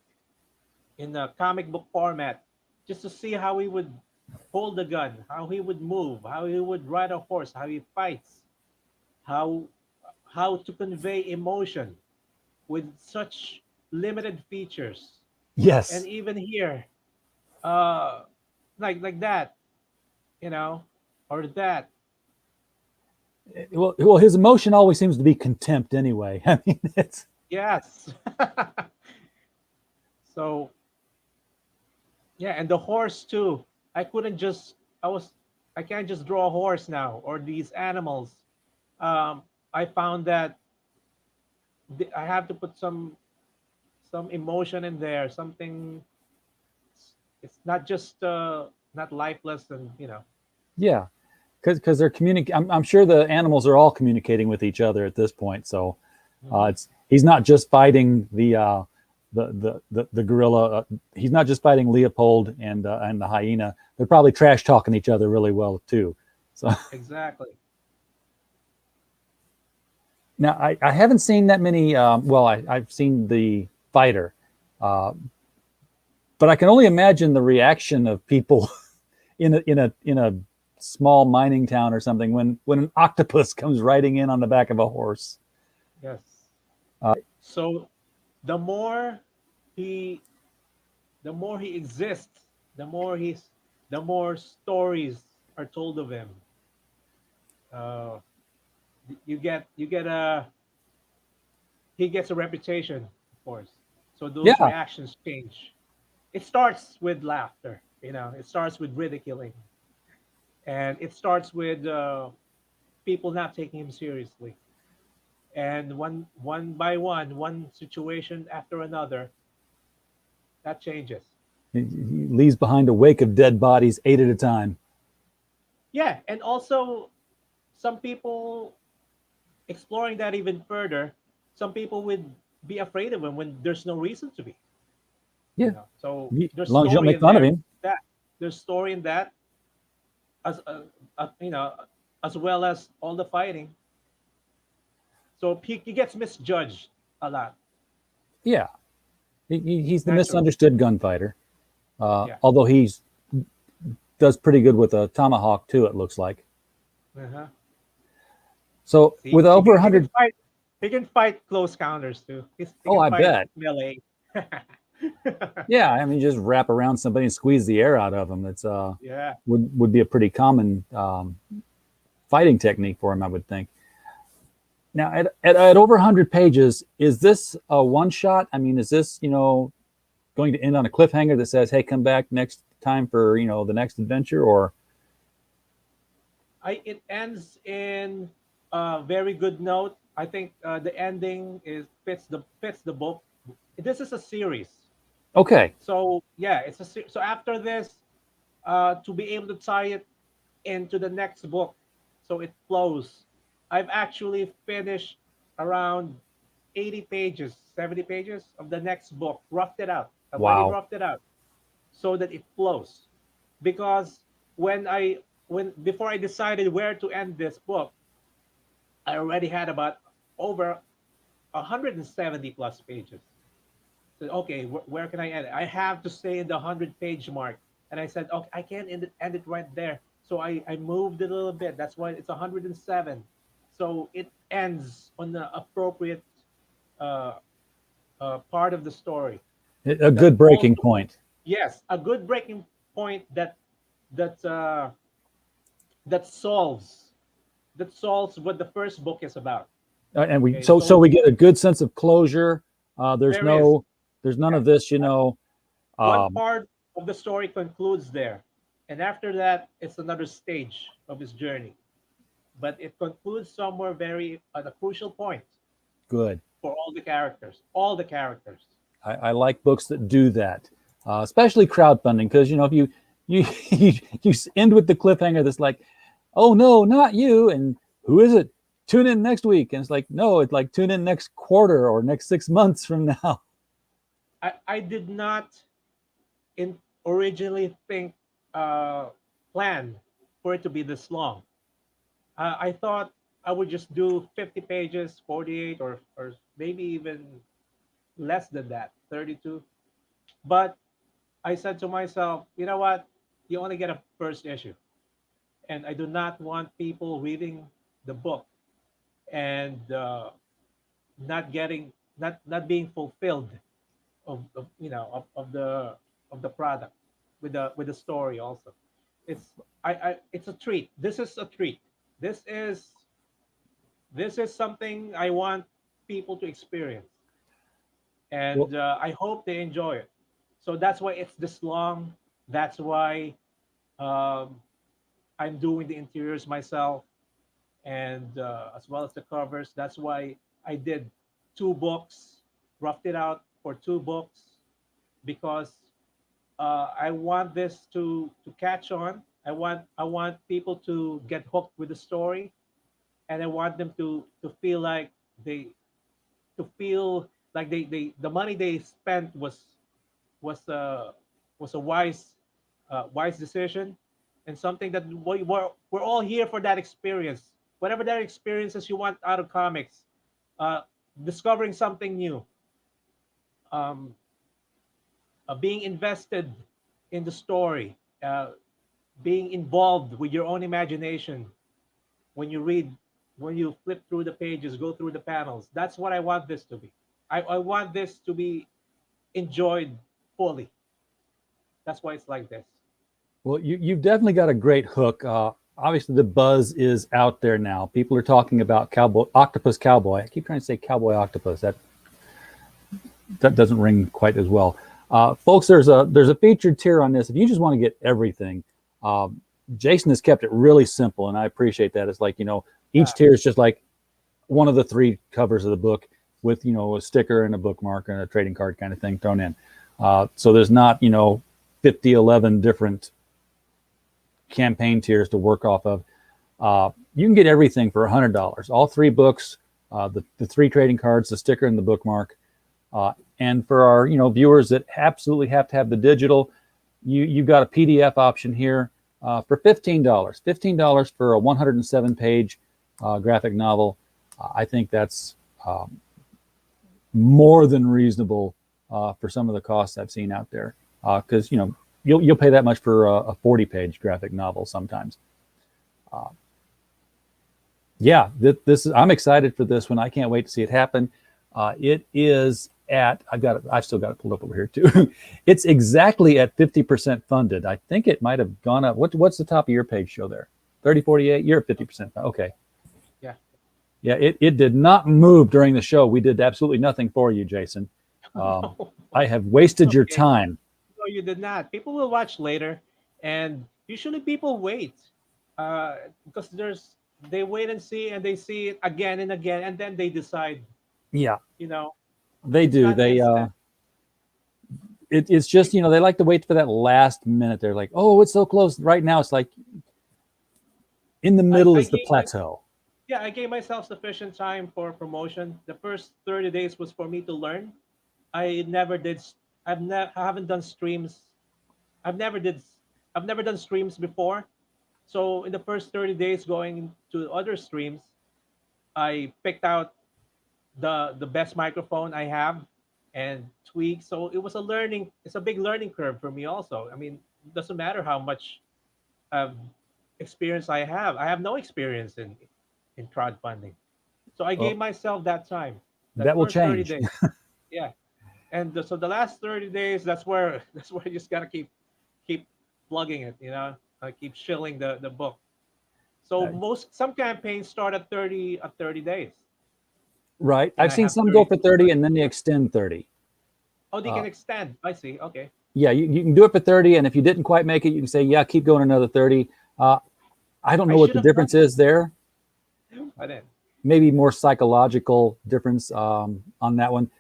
in the comic book format, just to see how he would hold the gun, how he would move, how he would ride a horse, how he fights, how to convey emotion with such limited features. And Yes. even here, uh, like that, you know, or that. Well, his emotion always seems to be contempt anyway. I mean, it's Yes. So yeah, and the horse too. I couldn't just. I was. I can't just draw a horse now or these animals. I found that I have to put some emotion in there. Something. It's not just not lifeless and yeah, because they're communicating. I'm sure the animals are all communicating with each other at this point. So Mhm. it's he's not just fighting the gorilla. He's not just fighting Leopold and the hyena. They're probably trash talking each other really well too. So Exactly. now I haven't seen that many. Well, I've seen the fighter, uh, but I can only imagine the reaction of people in a small mining town or something when an octopus comes riding in on the back of a horse. Yes. Uh, So the more he the more he exists, the more he's the more stories are told of him. Uh, you get a he gets a reputation, of course. So those yeah, reactions change. It starts with laughter, it starts with ridiculing, and it starts with people not taking him seriously. And one by one situation after another, that changes. he leaves behind a wake of dead bodies, 8 at a time. Yeah, and also some people exploring that even further. Some people would be afraid of him when there's no reason to be. Yeah, So as there's long as you don't story make in fun of there. him. That there's story in that as as well as all the fighting. So he gets misjudged a lot, Yeah, he's the naturally. misunderstood gunfighter. Yeah. Although he's does pretty good with a tomahawk too. It looks like. Uh-huh. So See, with over he can 100, fight. He can fight close counters too. He oh, can I fight bet. melee. Yeah, I mean, just wrap around somebody and squeeze the air out of them. It's Yeah. would be a pretty common fighting technique for him, I would think. Now, at over 100 pages, is this a one shot? I mean, is this going to end on a cliffhanger that says, "Hey, come back next time for the next adventure"? Or It ends in a very good note. I think the ending is fits the book. This is a series, okay, so yeah, so after this, to be able to tie it into the next book, so it flows. I've actually finished around 80 pages, 70 pages of the next book. Roughed it out. I've already wow, roughed it out so that it flows. Because when before I decided where to end this book, I already had about over 170 plus pages. So, okay, where can I end it? I have to stay in the 100-page mark. And I said, okay, I can't end it right there. So I moved it a little bit. That's why it's 107. So it ends on the appropriate uh, part of the story. a That good breaking also, point. yes, a good breaking point that that solves what the first book is about. And we Okay, so so we get a good sense of closure. There's there is, no there's none yeah, of this, one um, part of the story concludes there, and after that, it's another stage of his journey. But it concludes somewhere very at a crucial point good. for all the characters. All the characters. I like books that do that, especially crowdfunding, because if you you end with the cliffhanger that's like, oh no, not you, and who is it? Tune in next week, and it's like, no, it's like tune in next quarter or next 6 months from now. I did not originally think uh, plan for it to be this long. I thought I would just do 50 pages, 48, or maybe even less than that, 32. But I said to myself, you know what? you only get a first issue, and I do not want people reading the book and not being fulfilled of of the product with the story also. It's a treat. This is a treat. This is this is something I want people to experience, Well, and I hope they enjoy it. So that's why it's this long. That's why um, I'm doing the interiors myself, and as well as the covers. That's why I did two books, roughed it out for two books, because I want this to catch on. I want people to get hooked with the story, and I want them to feel like they to feel like they the money they spent was uh, was a wise decision, and something that we're all here for that experience. Whatever that experiences you want out of comics, uh, discovering something new, um, being invested in the story, being involved with your own imagination when you read, when you flip through the pages, go through the panels. That's what I want this to be. I want this to be enjoyed fully. That's why it's like this. well, you've definitely got a great hook. Obviously, the buzz is out there now. People are talking about Octopus Cowboy. I keep trying to say Cowboy Octopus. That doesn't ring quite as well. Folks, there's a featured tier on this. If you just want to get everything, Jason has kept it really simple, and I appreciate that. It's like, Yeah. each tier is just like one of the three covers of the book with, a sticker and a bookmark and a trading card kind of thing thrown in. So there's not, 50, 11 different campaign tiers to work off of. You can get everything for $100. All three books, the three trading cards, the sticker, and the bookmark. And for our viewers that absolutely have to have the digital, you've got a PDF option here for $15. $15 for a 107-page graphic novel. I think that's more than reasonable for some of the costs I've seen out there. Because you'll pay that much for a 40-page graphic novel sometimes. Yeah, this is. I'm excited for this one. I can't wait to see it happen. It is at. I've still got it pulled up over here too. It's exactly at 50% funded. I think it might have gone up. What's the top of your page show there? 3048. You're at 50%. Okay. Yeah. Yeah. It did not move during the show. We did absolutely nothing for you, Jason. I have wasted your Okay. time. No, you did not. People will watch later, and usually people wait because they wait and see, and they see it again and again, and then they decide. Yeah, You know, they it's do. not They instant. it's just they like to wait for that last minute. They're like, oh, it's so close. Right now, it's like in the I, middle I is the gave my plateau. Yeah, I gave myself sufficient time for promotion. The first 30 days was for me to learn. I never did. I haven't done streams. I've never did. I've never done streams before. So in the first 30 days going to other streams, I picked out the best microphone I have and tweak. So it was a learning. It's a big learning curve for me also. I mean, it doesn't matter how much um, experience I have. I have no experience in crowdfunding. So I gave Well, myself that time, that that will first 30 change. days. Yeah. And so the last 30 days, that's where that's where you just gotta keep plugging it, keep shilling the book. So Uh, some campaigns start at 30 days, right. and I've I seen have some go 30 for to 30 and then they 31. extend 30. Oh, they Uh, can extend. I see. Okay. yeah, you can do it for 30, and if you didn't quite make it, you can say, yeah, keep going another 30. Uh, I don't I know what should the have done difference is there. that. I didn't. Maybe more psychological difference on that one.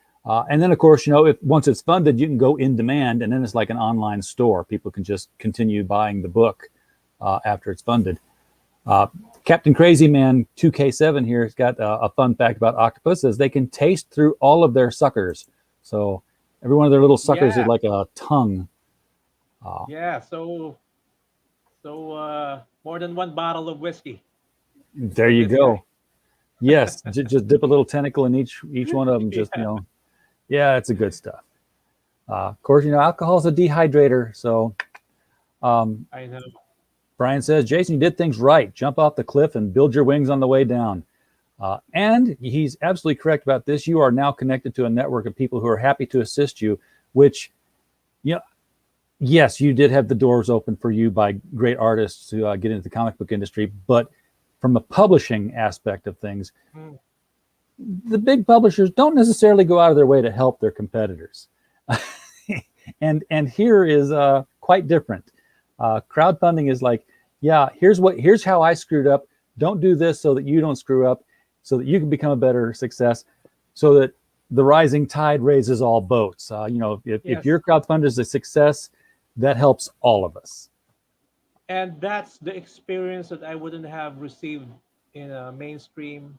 And then, of course, if once it's funded, you can go in demand, and then it's like an online store. People can just continue buying the book after it's funded. Uh, Captain Crazy Man 2K7 here has got a fun fact about octopus: is they can taste through all of their suckers. So every one of their little suckers is Yeah. like a tongue. Yeah. So more than one bottle of whiskey There with you this guy. go. Yes, just dip a little tentacle in each one of them. Just Yeah. yeah, it's a good stuff. Of course, alcohol is a dehydrator, so I know. Brian says, Jason, you did things right. Jump off the cliff and build your wings on the way down. And he's absolutely correct about this. You are now connected to a network of people who are happy to assist you, which, you know, yes, you did have the doors open for you by great artists to get into the comic book industry. But from a publishing aspect of things, the big publishers don't necessarily go out of their way to help their competitors. and here is quite different. Crowdfunding is like, yeah, here's how I screwed up. Don't do this so that you don't screw up, so that you can become a better success, so that the rising tide raises all boats. If your crowdfund is a success, that helps all of us. And that's the experience that I wouldn't have received in a mainstream.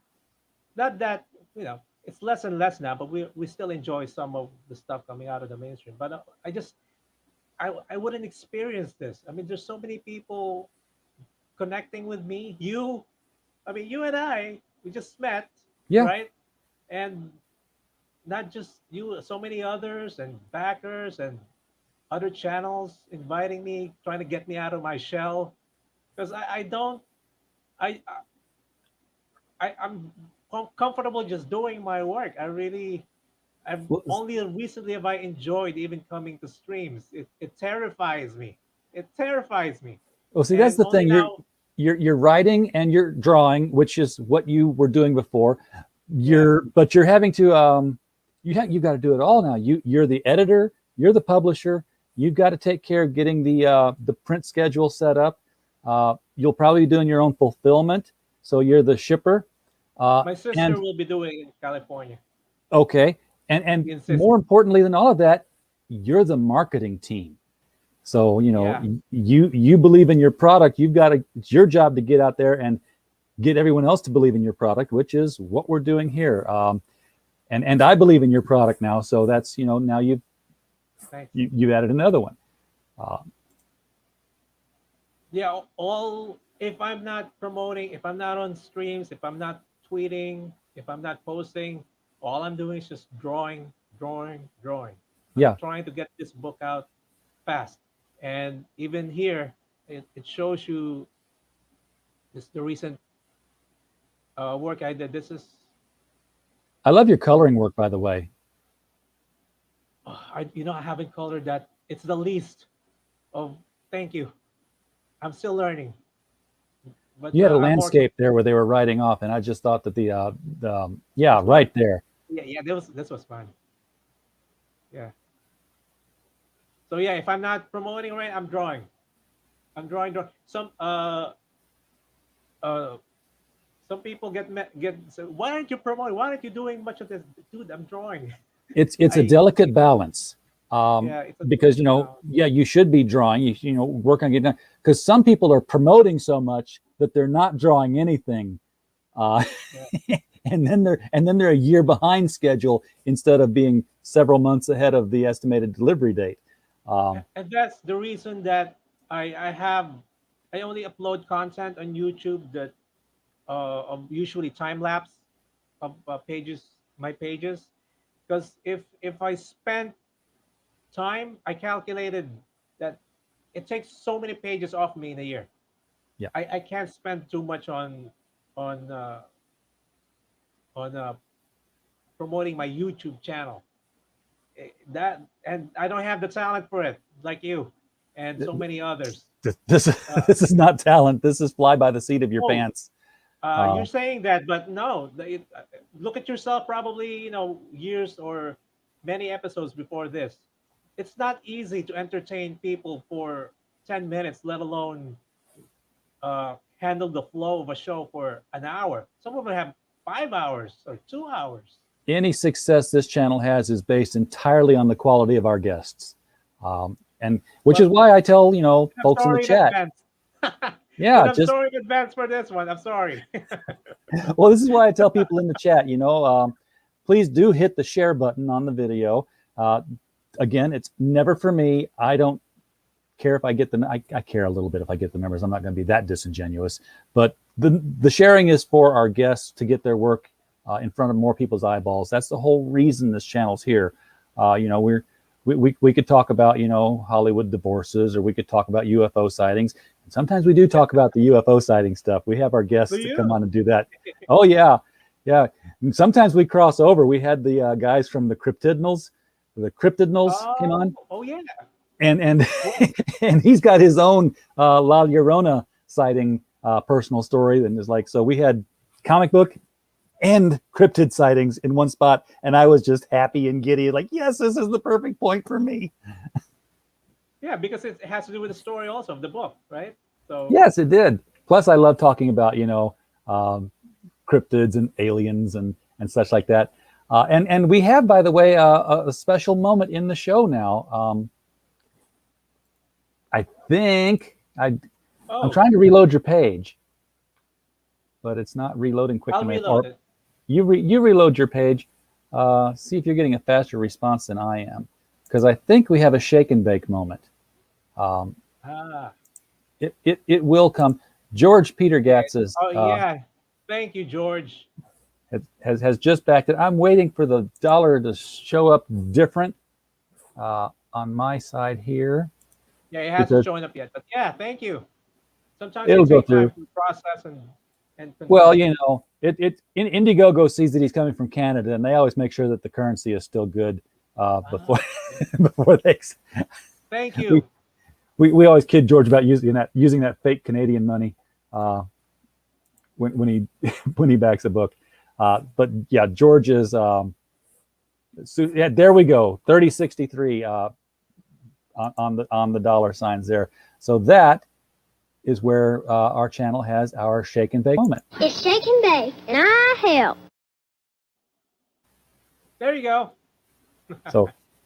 Not that, it's less and less now, but we still enjoy some of the stuff coming out of the mainstream. But I wouldn't experience this. I mean, there's so many people connecting with me. You and I, we just met, Yeah. right? And not just you, so many others and backers and other channels inviting me, trying to get me out of my shell, because I don't, I'm comfortable just doing my work. I've Well, only recently have I enjoyed even coming to streams. It terrifies me. It terrifies me. see, that's And the only thing. now, You're writing and you're drawing, which is what you were doing before. But you're having to you've got to do it all now. You're the editor, you're the publisher. You've got to take care of getting the print schedule set up. You'll probably be doing your own fulfillment, so you're the shipper. my sister And will be doing it in California. okay, and Insist. more importantly than all of that, you're the marketing team. So Yeah. you believe in your product. It's your job to get out there and get everyone else to believe in your product, which is what we're doing here. And I believe in your product now, so that's now Thanks. you've added another one. Yeah, all if I'm not promoting, if I'm not on streams, if I'm not tweeting, if I'm not posting, all I'm doing is just drawing, drawing, drawing. Yeah. I'm trying to get this book out fast. And even here, it shows you the recent work I did. This is I love your coloring work, by the way. I haven't colored that. It's the least of. Thank you. I'm still learning. But You had a I'm landscape there where they were riding off, and I just thought that right there. Yeah. This was fun. Yeah. So yeah, if I'm not promoting right, I'm drawing. I'm drawing. Some people get say, why aren't you promoting? Why aren't you doing much of this, dude? I'm drawing. It's a delicate balance. Yeah, it's Because you should be drawing. You work on getting done. Because some people are promoting so much that they're not drawing anything, and then they're a year behind schedule instead of being several months ahead of the estimated delivery date. And that's the reason that I only upload content on YouTube that of usually time lapse of my pages, because if I spend time, I calculated that it takes so many pages off me in a year. Yeah. I can't spend too much on uh, on promoting my YouTube channel. That and I don't have the talent for it, like you and so many others. This is not talent. This is fly by the seat of your pants. You're saying that, but no. Look at yourself. Probably years or many episodes before this. It's not easy to entertain people for 10 minutes, let alone handle the flow of a show for an hour. Some of them have 5 hours or 2 hours. Any success this channel has is based entirely on the quality of our guests, and which is why I tell folks in the chat. Yeah, I'm sorry in advance for this one. I'm sorry. Well, this is why I tell people in the chat. Please do hit the share button on the video. Again, it's never for me. I don't care if I get them. I care a little bit if I get the members. I'm not going to be that disingenuous. But the sharing is for our guests to get their work in front of more people's eyeballs. That's the whole reason this channel's here. We we could talk about, Hollywood divorces, or we could talk about UFO sightings. And sometimes we do talk about the UFO sighting stuff. We have our guests Do to you? come on and do that. Oh yeah, yeah. And sometimes we cross over. We had the guys from the Cryptidnals. The Cryptidnals came on, Oh yeah. and What? and he's got his own La Llorona sighting personal story, and is like, so we had comic book and cryptid sightings in one spot, and I was just happy and giddy, like, yes, this is the perfect point for me. Yeah, because it has to do with the story also of the book, right? So Yes, it did. Plus, I love talking about cryptids and aliens and such like that. And we have, by the way, a special moment in the show now. I think I'm trying to reload your page, but it's not reloading quick I'll enough. reload it. You reload your page. See if you're getting a faster response than I am, because I think we have a shake and bake moment. It will come. George Peter Gatz's Oh yeah. Thank you, George. has just backed it. I'm waiting for the dollar to show up different on my side here. Yeah, it hasn't shown up yet, but yeah, thank you. Sometimes It'll it go takes time through. to process and Well, confirm. Indiegogo sees that he's coming from Canada, and they always make sure that the currency is still good before before they. Thank you. We always kid George about using that fake Canadian money when he when he backs a book. But yeah, George is. So yeah, there we go. 3063 on the dollar signs there. So that is where our channel has our shake and bake moment. It's shake and bake, and I help. There you go.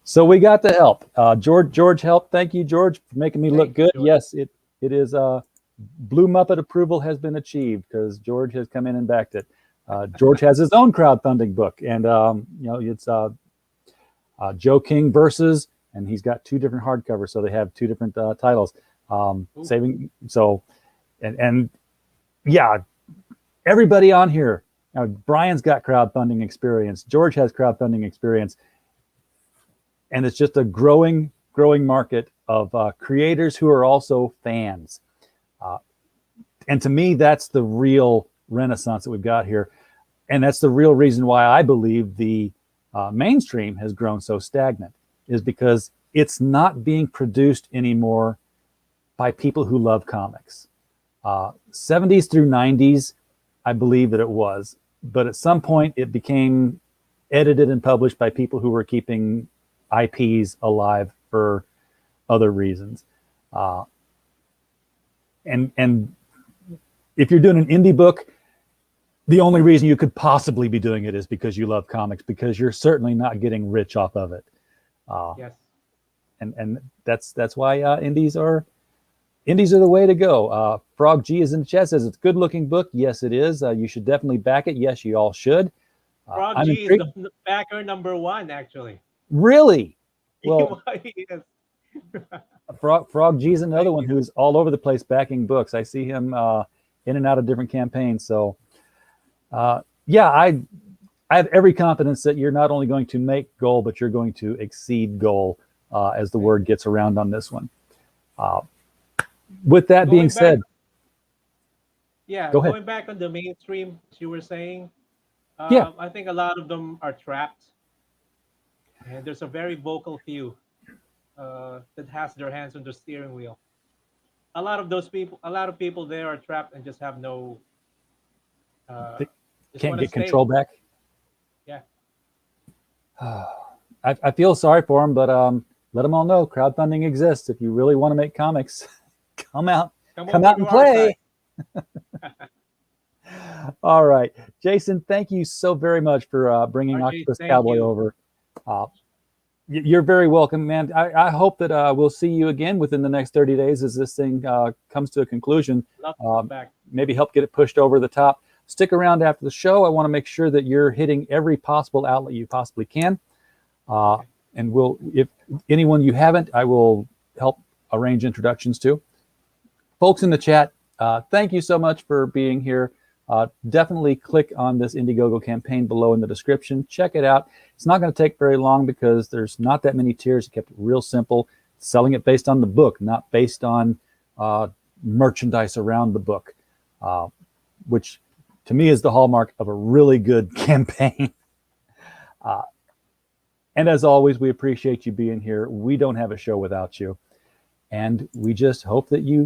So we got the help. George helped. Thank you, George, for making me look good. George. Yes, it is. Blue Muppet approval has been achieved because George has come in and backed it. George has his own crowdfunding book, and it's Joe King versus, and he's got 2 different hardcovers, so they have 2 different titles. Saving so, and yeah, everybody on here. Now, Brian's got crowdfunding experience. George has crowdfunding experience, and it's just a growing market of creators who are also fans. And to me, that's the real renaissance that we've got here, and that's the real reason why I believe the mainstream has grown so stagnant, is because it's not being produced anymore by people who love comics. 70s through 90s, I believe that it was, but at some point it became edited and published by people who were keeping IPs alive for other reasons. And if you're doing an indie book, the only reason you could possibly be doing it is because you love comics, because you're certainly not getting rich off of it. Yes. And that's why indies are the way to go. Frog G is in the chat, says it's a good looking book. Yes, it is. You should definitely back it. Yes, you all should. Frog G is the backer number 1, actually. Really? Well, Yes. Frog G is another one who's all over the place backing books. I see him in and out of different campaigns. So, yeah, I have every confidence that you're not only going to make goal, but you're going to exceed goal as the word gets around on this one. With that being said, go ahead. Going back on the mainstream, as you were saying, Yeah. I think a lot of them are trapped, and there's a very vocal few that has their hands on the steering wheel. A lot of people there are trapped and just have no. They just can't wanna get stay. control back. Yeah. I feel sorry for them, but let them all know crowdfunding exists. If you really want to make comics, come out over and to our play. side. All right, Jason, thank you so very much for bringing RJ, Octopus thank Cowboy you. over. You're very welcome, man. I hope that we'll see you again within the next 30 days as this thing comes to a conclusion. Love to come back. Maybe help get it pushed over the top. Stick around after the show. I want to make sure that you're hitting every possible outlet you possibly can. And if anyone you haven't, I will help arrange introductions to. Folks in the chat, thank you so much for being here. definitely click on this Indiegogo campaign below in the description. Check it out. It's not going to take very long because there's not that many tiers. It kept it real simple, selling it based on the book, not based on merchandise around the book, which to me is the hallmark of a really good campaign. And as always, we appreciate you being here. We don't have a show without you. And we just hope that you